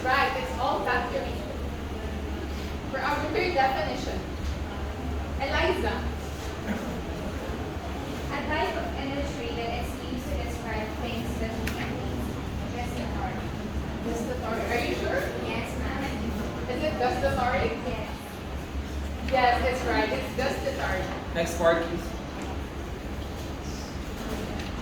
right. It's all vacuum. For our third definition, Eliza. A type of imagery that is used to describe things that we can see. Gustatory. Gustatory. Are you sure? Yes, ma'am. Is it gustatory? Yes. Yes, it's right. It's gustatory. Next part, please.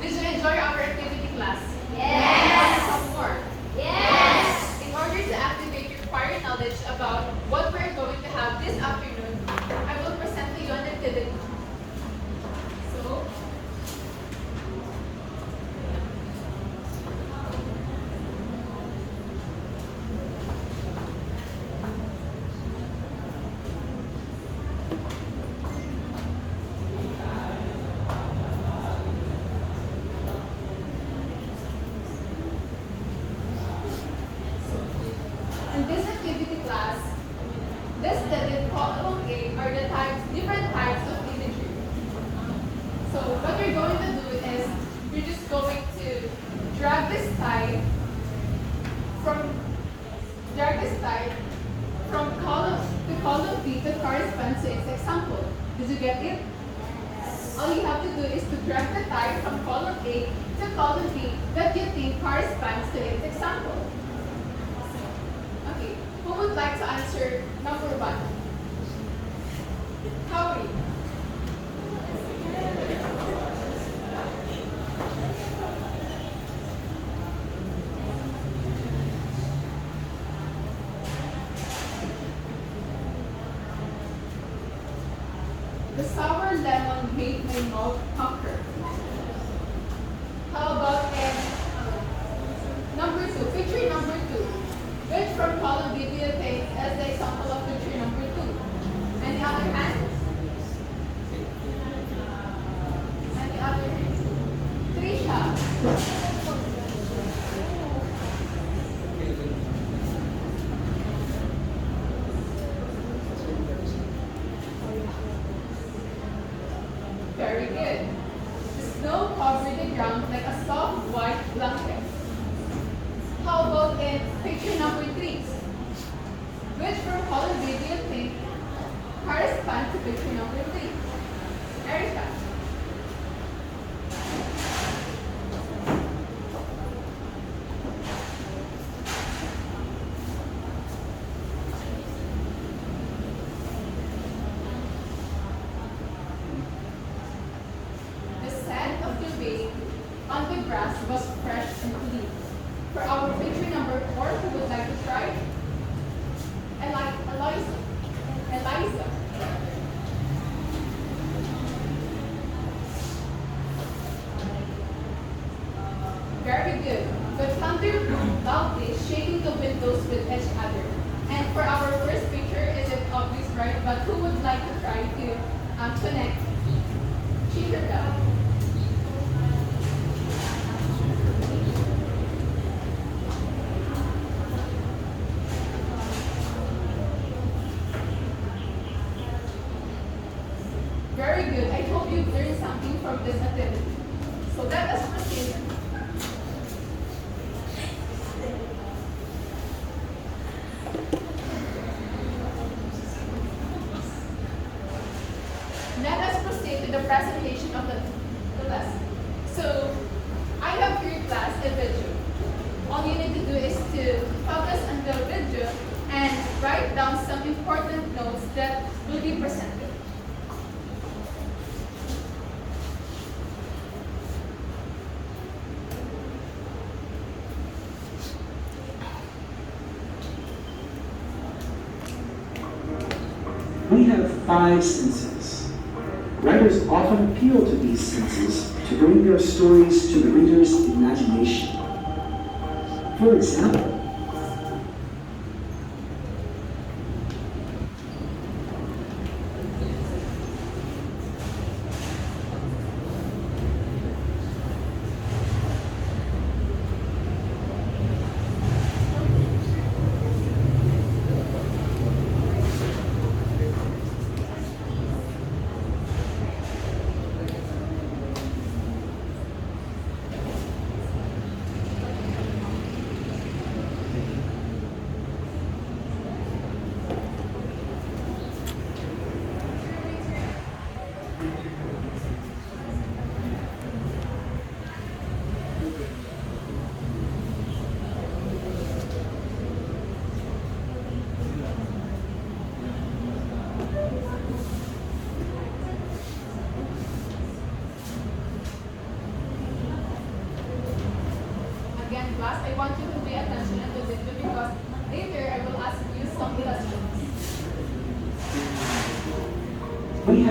Did you enjoy our activity class? Yes. Some more. Yes. In order to activate your prior knowledge about what we're going to have this afternoon, I will present to you an activity. So, in this activity class, this studied column A are the different types of imagery. So what you're going to do is, you're just going to drag this tie from column to column B that corresponds to its example. Did you get it? All you have to do is to drag the tie from column A to column B that you think corresponds to its example. Okay, who would like to answer number 1? Howie. The sour lemon made my mouth pucker. How about number 2? Picture number 2. Which from column B do you think as the example of picture number 2? And the other hand? And the other hand? Trisha. Very good. The snow covered the ground like a soft white blanket. How about in picture number 3? Which from column B do you think corresponds to picture number 3? Erica. The scent of the rain on the grass was fresh and clean. For our picture number 4, who would like to try? Eliza. Very good. The thunder boomed loudly, shaking the windows with each other. And for our first picture, is it obvious, right? But who would like to try to connect? Chica. Very good. I hope you've learned something from this activity. So let us proceed. Let us proceed to the presentation of the lesson. So, I have here class a video. All you need to do is to focus on the video and write down some important notes that will be presented. We have 5 senses. Writers often appeal to these senses to bring their stories to the reader's imagination. For example,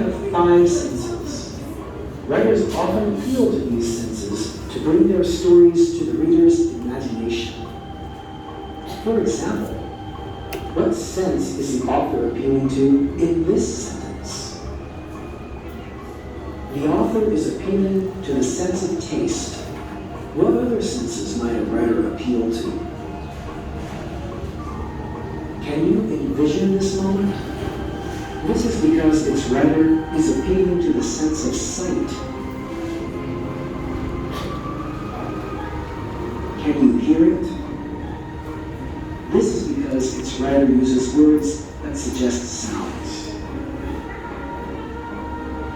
have five senses. Writers often appeal to these senses to bring their stories to the reader's imagination. For example, what sense is the author appealing to in this sentence? The author is appealing to the sense of taste. What other senses might a writer appeal to? Can you envision this moment? This is because its writer is appealing to the sense of sight. Can you hear it? This is because its writer uses words that suggest sounds.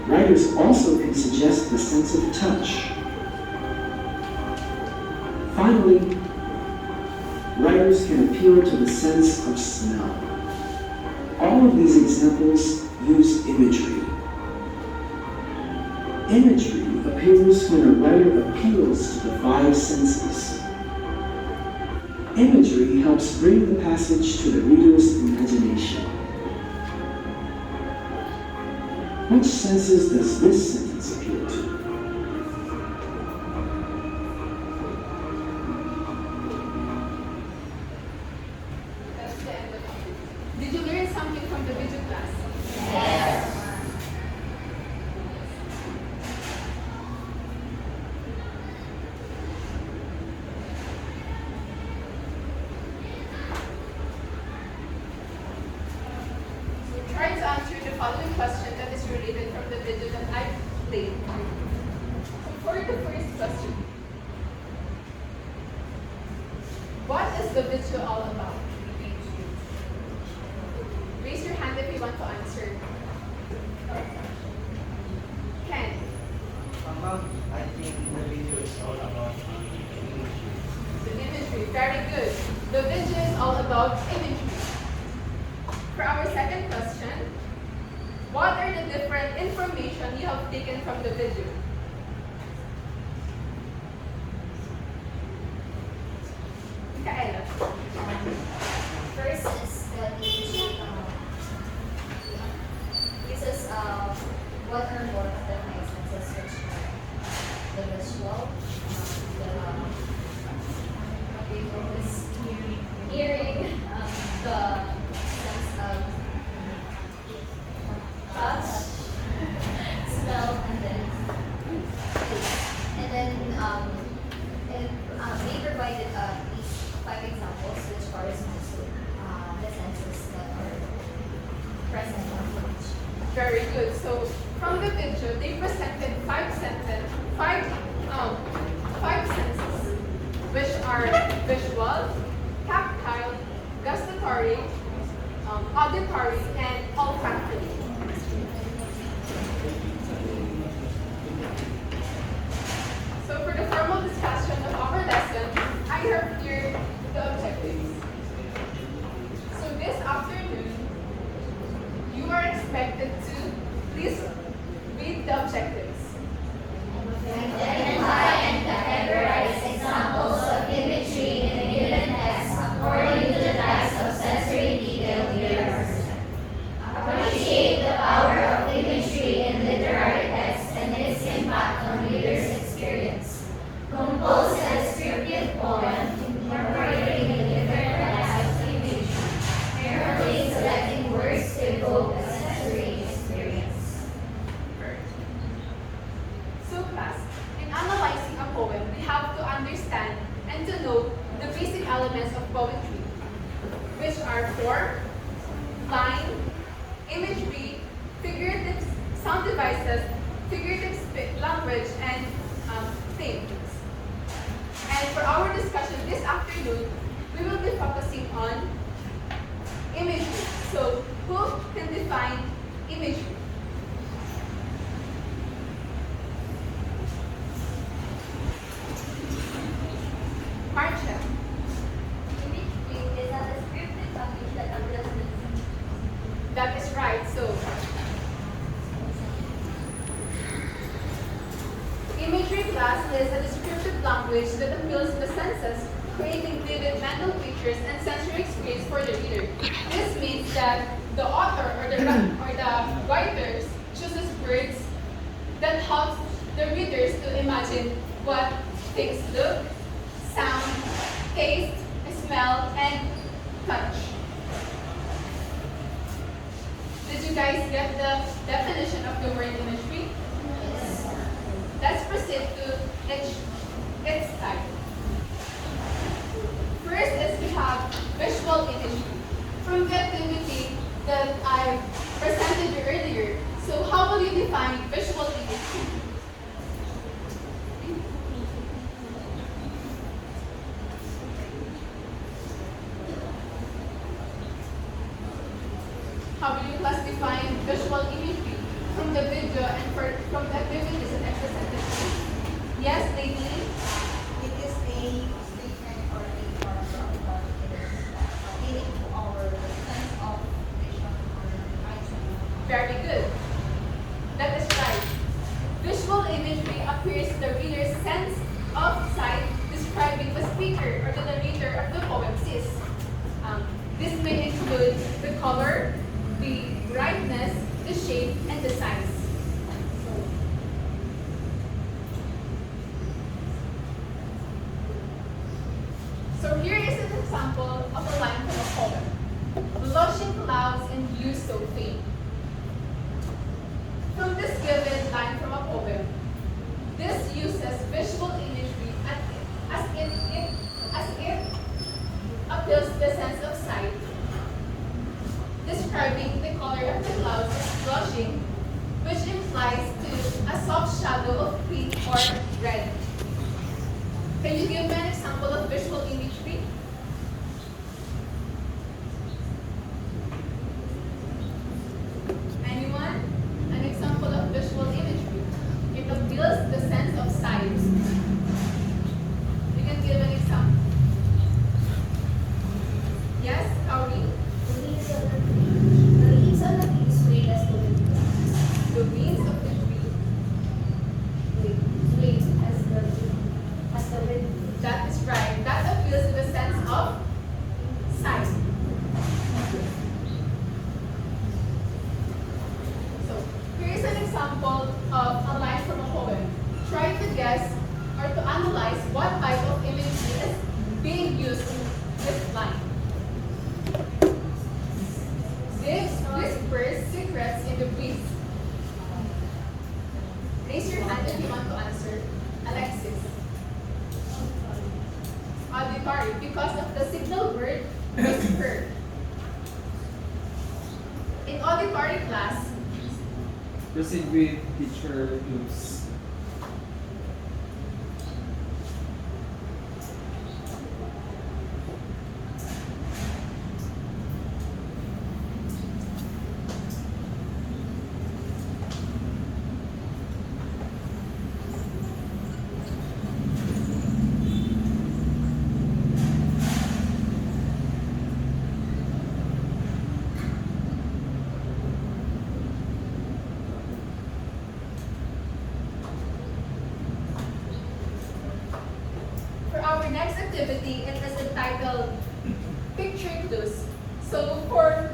Writers also can suggest the sense of touch. Finally, writers can appeal to the sense of smell. All of these examples use imagery. Imagery appears when a writer appeals to the five senses. Imagery helps bring the passage to the reader's imagination. Which senses does this sentence appeal to? That's the end of it. Did you learn something from the video class? Yes. Try to answer the following question that is related from the video that I played. So for the first question, what is the video all about? Raise your hand if you want to answer. Ken, I think the video is all about the imagery. Very good. The video is all about imagery. For our second question, what are the different information you have taken from the video? Micaela. First is the image. This is what are more of the five senses, which are the visual, what do you call this? Hearing, the sense of touch, smell, and then taste. And then they provided these five examples which correspond to the senses that are present on the image. Very good. So from the video, they presented five senses, which are visual, tactile, gustatory, auditory, and olfactory. So for the formal discussion of our lesson, I have here the objectives. So this afternoon, you are expected to please read the objectives. Identify and categorize examples of imagery in a given text according to the types of sensory detail used. Appreciate the power of imagery in literary text and its impact on readers' experience. Compose a descriptive poem incorporating the different types of imagery, carefully selecting words to evoke a sensory experience. So class, in analyzing a poem, we have to understand and to know the basic elements of poetry, which are form, line, imagery, figurative sound devices, figurative language, and themes. And for our discussion this afternoon, we will be focusing on imagery. So who can define imagery? Marcia. Imagery is a descriptive language that appeals to That is right. So, imagery class is a descriptive language that appeals to the senses, creating vivid mental pictures and sensory experience for the reader. This means that the author or the writers chooses words that helps the readers to imagine what things look, sound, taste, smell, and touch. Did you guys get the definition of the word imagery? Let's proceed to its type. First is we have visual imagery. From the activity that I presented you earlier, so how will you define visual imagery? How will you classify visual imagery from the video and from the activities that I presented? Yes, Nadine? It is a statement or a paragraph that is leading to our sense of vision or eyesight. Very good. That is right. Visual imagery appears in the reader's sense of sight, describing the speaker or the narrator of the poem sees. This may include the color, the brightness, the shape, and the size. So here is an example of a line from a poem. Blushing clouds and view so faint. From this given line from a poem, this uses visual imagery as it appeals to the sense of sight, describing the color of the clouds as blushing, which implies to a soft shadow of pink or red. Can you give me an example of visual imagery? Anyone? An example of visual imagery. It appeals to the sense of sight. You can give an example. Yes, Kauri? The leaves of the tree. The leaves of the tree swayed as the wind blows. The wings of the tree. Swayed as the wind. That is right. That appeals to the sense of sight. So, here is an example of a line from a poem. Try to guess or to analyze what type of imagery is being used in this line. This whispers secrets in the breeze. Raise your hand if you want to answer. Alexis. Auditory, because of the signal word whisper. In auditory class, Proceed with teacher Luz. for our next activity, it is entitled Picture Clues. So for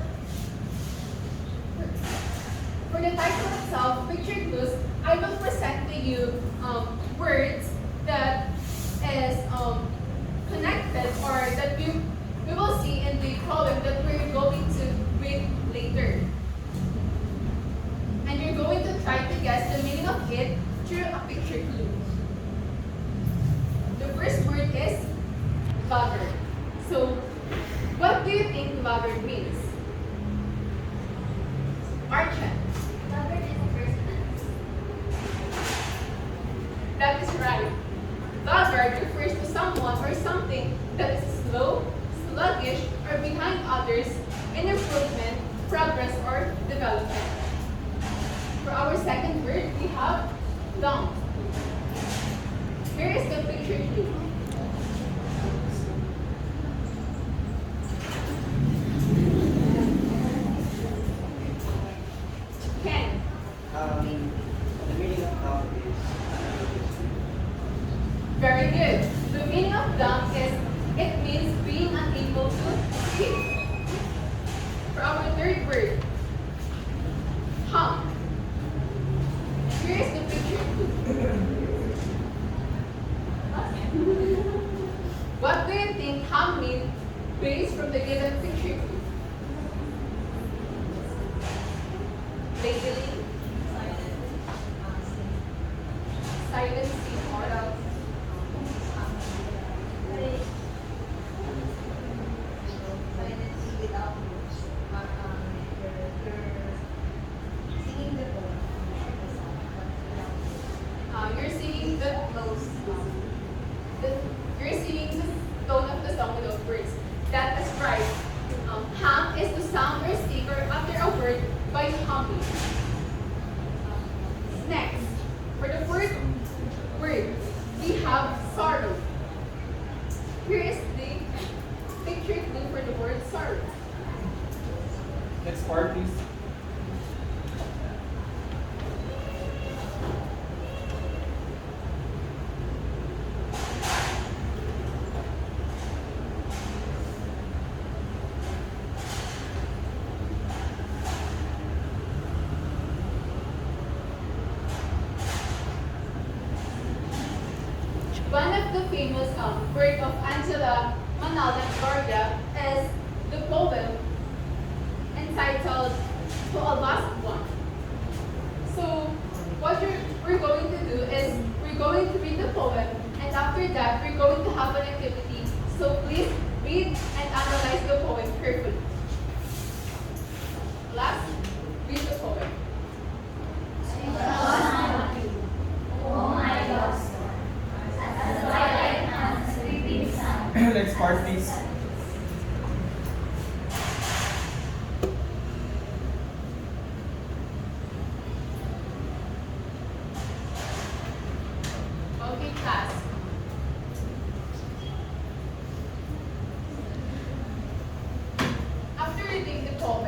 the title itself, Picture Clues, I will present to you words that is connected or that we will see in the poem that we're going to read later. And you're going to try to guess the meaning of it through a picture clue. The first word is laggard. So, what do you think laggard means? Archen. Laggard is a person. That is right. Laggard refers to someone or something that is slow, sluggish, or behind others in improvement, progress, or development. For our second word, we have dumb. Here is the picture clue. Ken. The meaning of love is Very good. The meaning of dumb is it means being unable to speak. For our third word, hum. given picture clue? Labeling, silent scene, or without you're singing the tone you're singing the close you're singing the tone of the song without words. That is right. Hum is to sound or speaker after a word by humming. Next, for the fourth word, we have sorrow. Here is the picture clue for the word sorrow. Next part, please. One of the famous work of Angela Manal Gloria is the poem entitled To a Last One. So what we're going to do is we're going to read the poem, and after that we're going to have an activity. So please read and analyze the poem carefully. Last, read the poem. Oh my God. As the twilight comes, creeping sun. Next part, please. Okay, class. After reading the poem,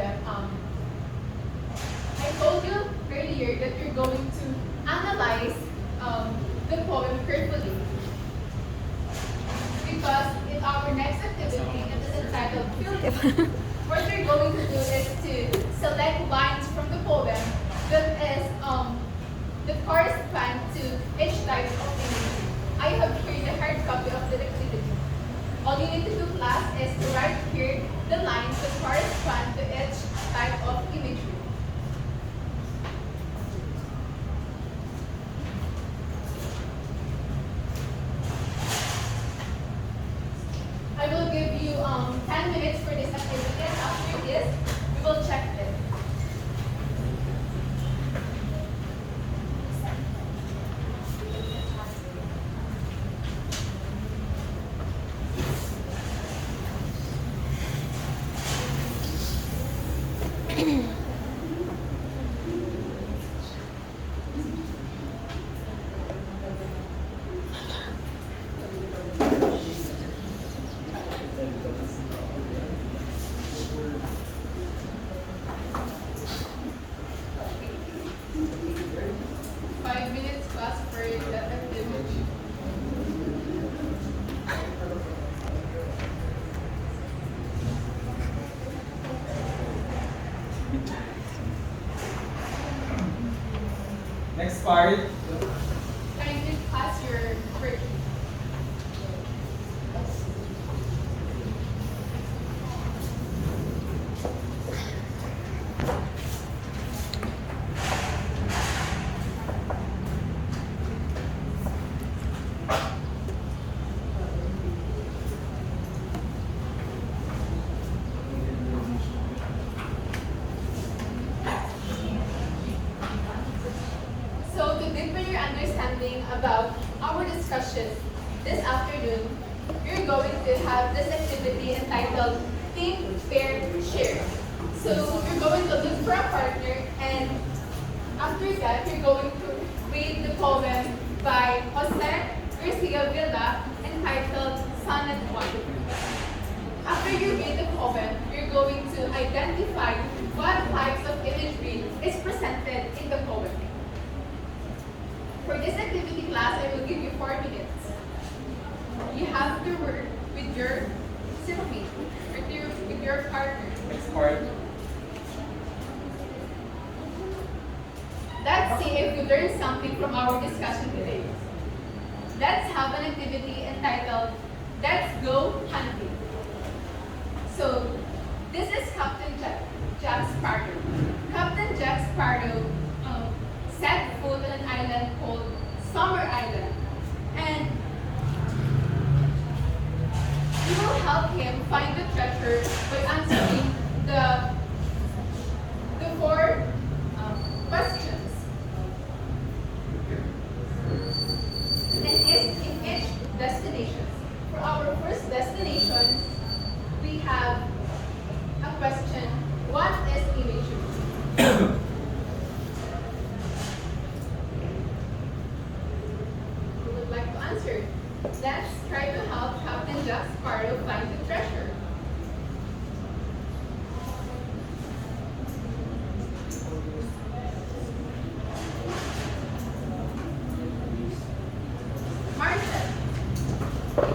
I told you earlier that you're going to analyze the poem carefully. Because in our next activity, it is entitled Field. What you're going to do is to select lines from the poem that correspond to each type of imagery. I have here the hard copy of the activity. All you need to do, class, is to write here the lines that correspond to each type of imagery. I will give you 10 minutes for this activity, and after this, we will check it. Class for that activity. Next part. Kindly pass your work. So to deepen your understanding about our discussion this afternoon, you're going to have this activity entitled Think, Pair, Share. So you're going to look for a partner, and after that, you're going to read the poem by Jose Garcia Villa entitled Sonnet 1. After you read the poem, you're going to identify what types of imagery is presented in the poem. For this activity, class, I will give you 4 minutes. You have to work with your sibling, with your partner. Next part. Let's see if you learned something from our discussion today. Let's have an activity entitled Let's Go Hunting. So So, this is Captain Jack Sparrow. Captain Jack Sparrow set foot on an island called Summer Island. And we will help him find the treasure by answering the four questions. In each destination. For our first destination, we have a question: what is imagery? Who would like to answer? Let's try to help Captain Jack Sparrow find the treasure. Marcel.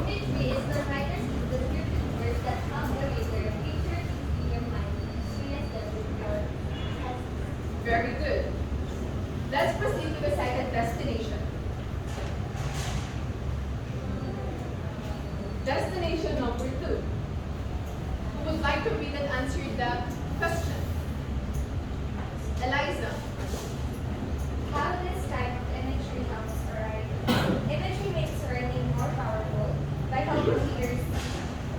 Imagery is the writer's use of scripted words that help the reader picture things in your mind and experience them with your senses. Very good. Let's proceed to the second destination. Destination number 2. Who would like to read and answer the question? Eliza. How this type of imagery helps a writer? Imagery makes learning more powerful by helping readers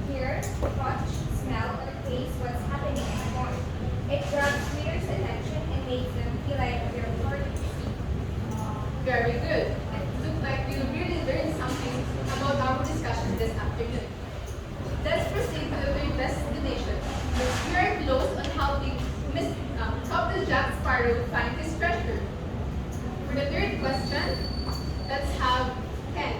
hear, watch, smell, or taste what's happening in the world. It grabs readers' attention and makes them feel like they're worthy to see. Very good. It looks like you really learned something about our discussion this afternoon. Let's proceed to the third destination. We are close on helping Captain Jack Sparrow find his treasure. For the third question, let's have Ken.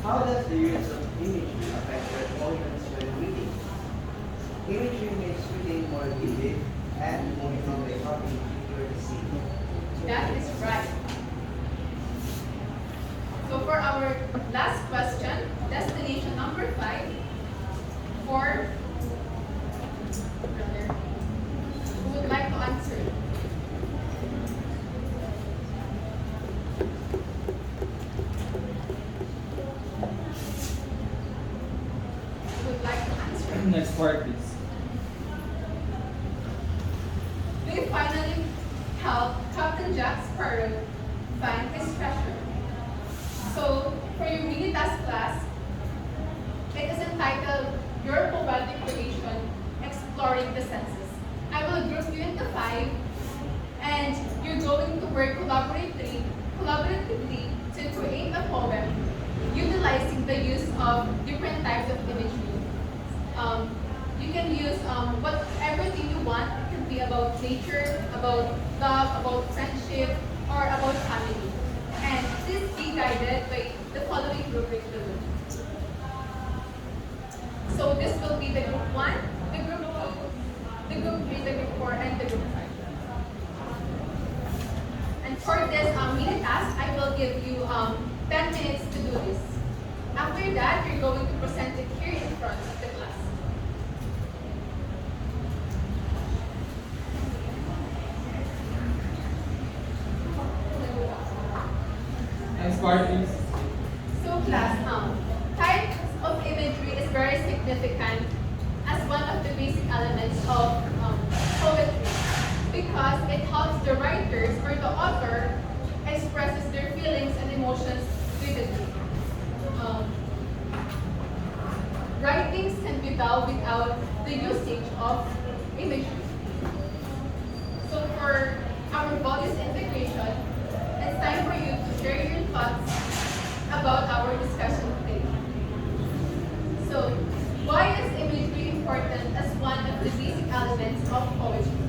How does the use of imagery affect your emotions when reading? Imagery makes reading more vivid and emotional by helping you to see. That is right. So for our last question, destination number 5, for brother, who would like to answer? Who would like to answer? Next part, please. We finally helped Captain Jack Sparrow find his treasure. So, for your mini task class, it is entitled Your Poetic Creation, Exploring the Senses. I will group you into 5, and you're going to work collaboratively to create a poem utilizing the use of different types of imagery. You can use whatever thing you want. It could be about nature, about love, about friendship, or about family. And please be guided by the following rubric below. So this will be the group 1, the group 2, the group 3, the group 4, and the group 5. And for this mini task, I will give you 10 minutes to do this. After that, you're going to present it here in front of the class. Next part, please. So class, types of imagery is very significant as one of the basic elements of poetry because it helps the writers or the author expresses their feelings and emotions vividly. Writings can be dull without the usage of imagery. So for our values integration, it's time for you to share your thoughts about our discussion today. So, why is imagery important as one of the basic elements of poetry?